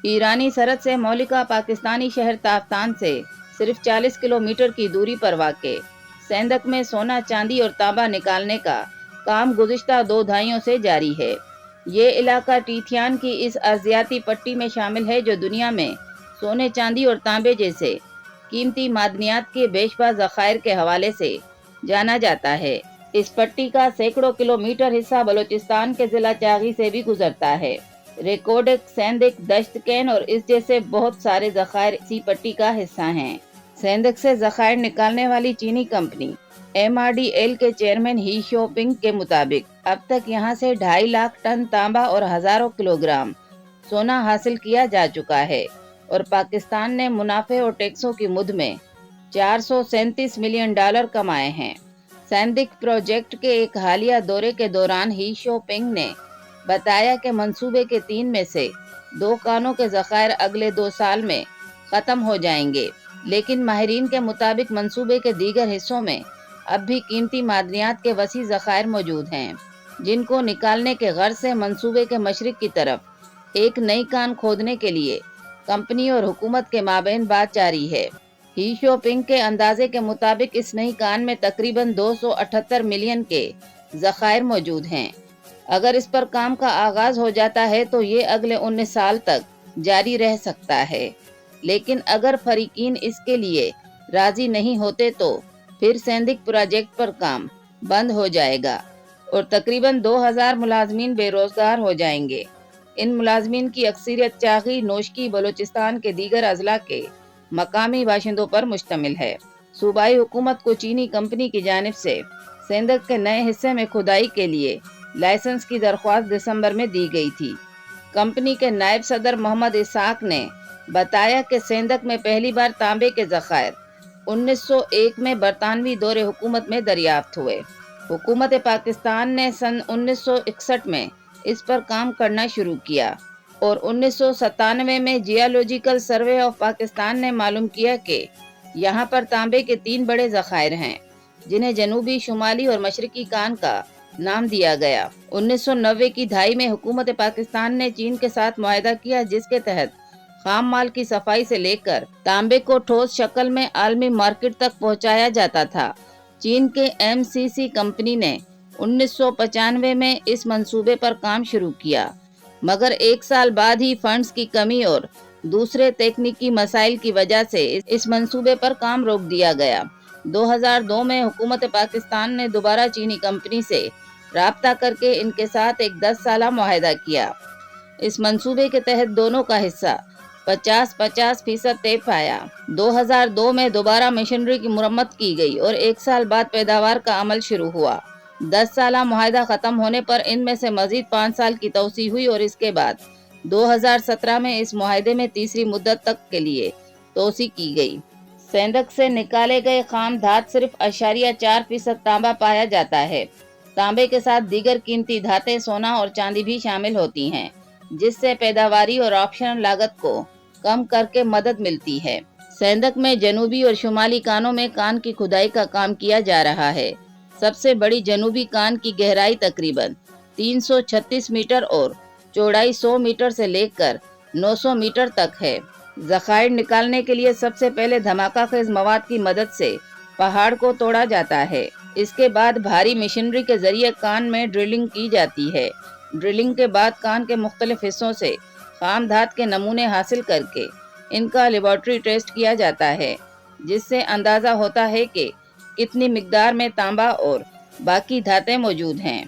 ایرانی سرحد سے مولکہ پاکستانی شہر تافتان سے صرف 40 کلومیٹر کی دوری پر واقع سیندک میں سونا، چاندی اور تانبا نکالنے کا کام گزشتہ 2 دہائیوں سے جاری ہے۔ یہ علاقہ ٹیتھیان کی اس ارضیاتی پٹی میں شامل ہے جو دنیا میں سونے، چاندی اور تانبے جیسے قیمتی معدنیات کے بیشبہ ذخائر کے حوالے سے جانا جاتا ہے۔ اس پٹی کا سینکڑوں کلومیٹر حصہ بلوچستان کے ضلع چاغی سے بھی گزرتا ہے۔ ریکوڈک، سیندک، دشت کین اور اس جیسے بہت سارے ذخائر اسی پٹی کا حصہ ہیں۔ سیندک سے ذخائر نکالنے والی چینی کمپنی MRDL کے چیئرمین ہی شوپنگ کے مطابق اب تک یہاں سے 2.5 لاکھ ٹن تانبا اور ہزاروں کلوگرام سونا حاصل کیا جا چکا ہے اور پاکستان نے منافع اور ٹیکسوں کی مد میں $437 ملین کمائے ہیں۔ سیندک پروجیکٹ کے ایک حالیہ دورے کے دوران ہی شوپنگ نے بتایا کہ منصوبے کے 3 میں سے 2 کانوں کے ذخائر اگلے 2 سال میں ختم ہو جائیں گے، لیکن ماہرین کے مطابق منصوبے کے دیگر حصوں میں اب بھی قیمتی معدنیات کے وسیع ذخائر موجود ہیں، جن کو نکالنے کے غرض سے منصوبے کے مشرق کی طرف ایک نئی کان کھودنے کے لیے کمپنی اور حکومت کے مابین بات جاری ہے۔ ہی شوپنگ کے اندازے کے مطابق اس نئی کان میں تقریباً 278 ملین کے ذخائر موجود ہیں۔ اگر اس پر کام کا آغاز ہو جاتا ہے تو یہ اگلے 19 سال تک جاری رہ سکتا ہے، لیکن اگر فریقین اس کے لیے راضی نہیں ہوتے تو پھر سیندک پروجیکٹ پر کام بند ہو جائے گا اور تقریباً 2000 ملازمین بے روزگار ہو جائیں گے۔ ان ملازمین کی اکثریت چاغی، نوشکی، بلوچستان کے دیگر اضلاع کے مقامی باشندوں پر مشتمل ہے۔ صوبائی حکومت کو چینی کمپنی کی جانب سے سیندک کے نئے حصے میں کھدائی کے لیے لائسنس کی درخواست دسمبر میں دی گئی تھی۔ کمپنی کے نائب صدر محمد اسحاق نے بتایا کہ سیندک میں پہلی بار تانبے کے ذخائر 1901 میں برطانوی دور حکومت میں دریافت ہوئے۔ حکومت پاکستان نے سن 1961 میں اس پر کام کرنا شروع کیا اور 1997 میں جیولوجیکل سروے آف پاکستان نے معلوم کیا کہ یہاں پر تانبے کے 3 بڑے ذخائر ہیں، جنہیں جنوبی، شمالی اور مشرقی کان کا نام دیا گیا۔ 1990 کی دہائی میں حکومت پاکستان نے چین کے ساتھ معاہدہ کیا جس کے تحت خام مال کی صفائی سے لے کر تانبے کو ٹھوس شکل میں عالمی مارکیٹ تک پہنچایا جاتا تھا۔ چین کے MCC کمپنی نے 1995 میں اس منصوبے پر کام شروع کیا، مگر 1 سال بعد ہی فنڈز کی کمی اور دوسرے تکنیکی مسائل کی وجہ سے اس منصوبے پر کام روک دیا گیا۔ 2002 میں حکومت پاکستان نے دوبارہ چینی کمپنی سے رابطہ کر کے ان کے ساتھ ایک 10 سالہ معاہدہ کیا۔ اس منصوبے کے تحت دونوں کا حصہ 50-50% طے پایا۔ 2002 میں دوبارہ مشینری کی مرمت کی گئی اور 1 سال بعد پیداوار کا عمل شروع ہوا۔ 10 سالہ معاہدہ ختم ہونے پر ان میں سے مزید 5 سال کی توسیع ہوئی اور اس کے بعد 2017 میں اس معاہدے میں تیسری مدت تک کے لیے توسیع کی گئی۔ سیندک سے نکالے گئے خام دھات صرف 0.4% تانبا پایا جاتا ہے۔ تانبے کے ساتھ دیگر قیمتی دھاتیں، سونا اور چاندی بھی شامل ہوتی ہیں، جس سے پیداواری اور آپریشنل لاگت کو کم کر کے مدد ملتی ہے۔ سیندک میں جنوبی اور شمالی کانوں میں کان کی کھدائی کا کام کیا جا رہا ہے۔ سب سے بڑی جنوبی کان کی گہرائی تقریباً 336 میٹر اور چوڑائی 100 میٹر سے لے کر 900 میٹر تک ہے۔ ذخائر نکالنے کے لیے سب سے پہلے دھماکہ خیز مواد کی مدد سے پہاڑ کو توڑا جاتا ہے۔ اس کے بعد بھاری مشینری کے ذریعے کان میں ڈرلنگ کی جاتی ہے۔ ڈرلنگ کے بعد کان کے مختلف حصوں سے خام دھات کے نمونے حاصل کر کے ان کا لیبارٹری ٹیسٹ کیا جاتا ہے، جس سے اندازہ ہوتا ہے کہ کتنی مقدار میں تانبا اور باقی دھاتیں موجود ہیں۔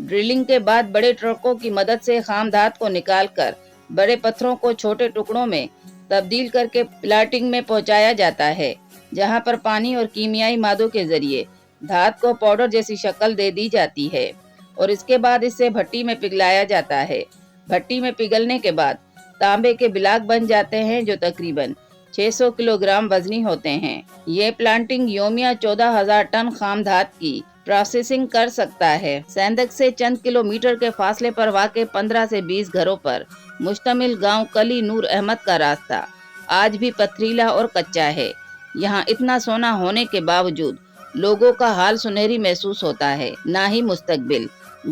ڈرلنگ کے بعد بڑے ٹرکوں کی مدد سے خام دھات کو نکال کر بڑے پتھروں کو چھوٹے ٹکڑوں میں تبدیل کر کے پلاٹنگ میں پہنچایا جاتا ہے، جہاں پر پانی اور کیمیائی مادوں کے ذریعے دھات کو پاؤڈر جیسی شکل دے دی جاتی ہے اور اس کے بعد اسے بھٹی میں پگھلایا جاتا ہے۔ بھٹی میں پگھلنے کے بعد تانبے کے بلاک بن جاتے ہیں جو تقریباً 600 کلوگرام وزنی ہوتے ہیں۔ یہ پلانٹنگ یومیہ 14,000 ٹن خام دھات کی پروسیسنگ کر سکتا ہے۔ سیندک سے چند کلومیٹر کے فاصلے پر واقع 15 سے 20 گھروں پر مشتمل گاؤں کلی نور احمد کا راستہ آج بھی پتھریلا اور کچا ہے۔ یہاں اتنا سونا ہونے کے باوجود لوگوں کا حال سنہری محسوس ہوتا ہے، نہ ہی مستقبل۔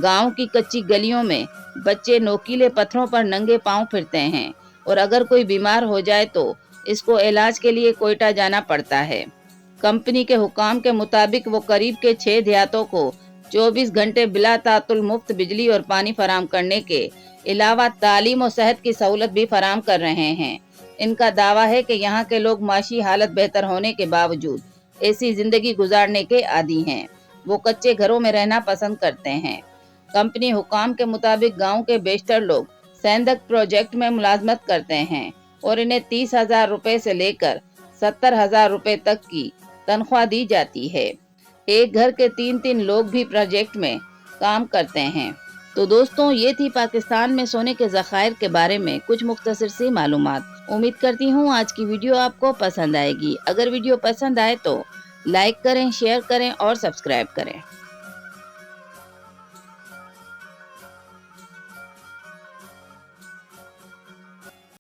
گاؤں کی کچی گلیوں میں بچے نوکیلے پتھروں پر ننگے پاؤں پھرتے ہیں۔ اور اگر کوئی بیمار ہو جائے تو اس کو علاج کے لیے کوئٹہ جانا پڑتا ہے۔ کمپنی کے حکام کے مطابق وہ قریب کے 6 دیہاتوں کو 24 گھنٹے بلا تعطل مفت بجلی اور پانی فراہم کرنے کے علاوہ تعلیم و صحت کی سہولت بھی فراہم کر رہے ہیں۔ ان کا دعویٰ ہے کہ یہاں کے لوگ معاشی حالت بہتر ہونے کے باوجود ایسی زندگی گزارنے کے عادی ہیں۔ وہ کچے گھروں میں رہنا پسند کرتے ہیں۔ کمپنی حکام کے مطابق گاؤں کے بیشتر لوگ سیندک پروجیکٹ میں ملازمت کرتے ہیں اور انہیں 30,000 روپے سے لے کر 70,000 روپے تک کی تنخواہ دی جاتی ہے۔ ایک گھر کے 3 لوگ بھی پروجیکٹ میں کام کرتے ہیں۔ تو دوستوں، یہ تھی پاکستان میں سونے کے ذخائر کے بارے میں کچھ مختصر سی معلومات۔ امید کرتی ہوں آج کی ویڈیو آپ کو پسند آئے گی۔ اگر ویڈیو پسند آئے تو لائک کریں، شیئر کریں اور سبسکرائب کریں۔